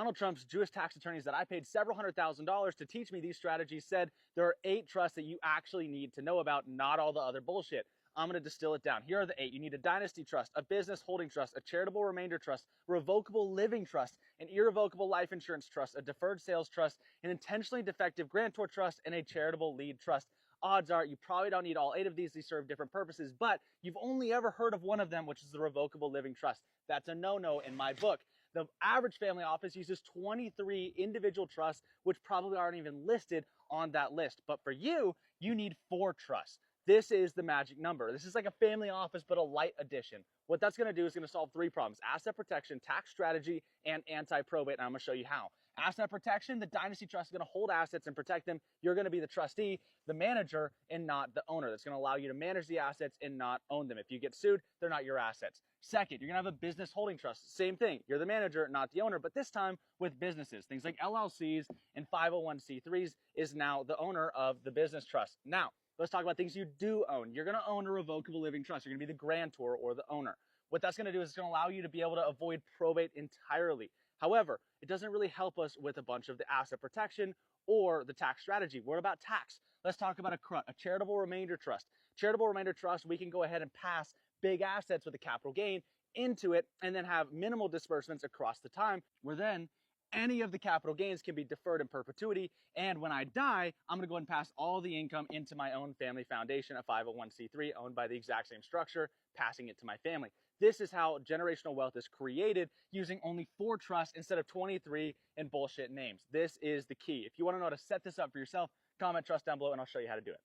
Donald Trump's Jewish tax attorneys that I paid several $100,000 to teach me these strategies said there are 8 trusts that you actually need to know about, not all the other bullshit. I'm going to distill it down. Here are the 8. You need a dynasty trust, a business holding trust, a charitable remainder trust, revocable living trust, an irrevocable life insurance trust, a deferred sales trust, an intentionally defective grantor trust, and a charitable lead trust. Odds are you probably don't need all 8 of these. They serve different purposes, but you've only ever heard of one of them, which is the revocable living trust. That's a no-no in my book. The average family office uses 23 individual trusts, which probably aren't even listed on that list. But for you, you need 4 trusts. This is the magic number. This is like a family office, but a light edition. What that's going to do is going to solve 3 problems: asset protection, tax strategy, and anti-probate. And I'm going to show you how. Asset protection, the dynasty trust is going to hold assets and protect them. You're going to be the trustee, the manager, and not the owner. That's going to allow you to manage the assets and not own them. If you get sued, they're not your assets. Second, you're going to have a business holding trust. Same thing. You're the manager, not the owner, but this time with businesses. Things like LLCs and 501c3s is now the owner of the business trust. Now, let's talk about things you do own. You're going to own a revocable living trust. You're going to be the grantor or the owner. What that's going to do is it's going to allow you to be able to avoid probate entirely. However, it doesn't really help us with a bunch of the asset protection or the tax strategy. What about tax? Let's talk about a charitable remainder trust. Charitable remainder trust, we can go ahead and pass big assets with a capital gain into it and then have minimal disbursements across the time, where then any of the capital gains can be deferred in perpetuity. And when I die, I'm going to go ahead and pass all the income into my own family foundation, a 501c3 owned by the exact same structure, passing it to my family. This is how generational wealth is created, using only 4 trusts instead of 23 and bullshit names. This is the key. If you want to know how to set this up for yourself, comment trust down below and I'll show you how to do it.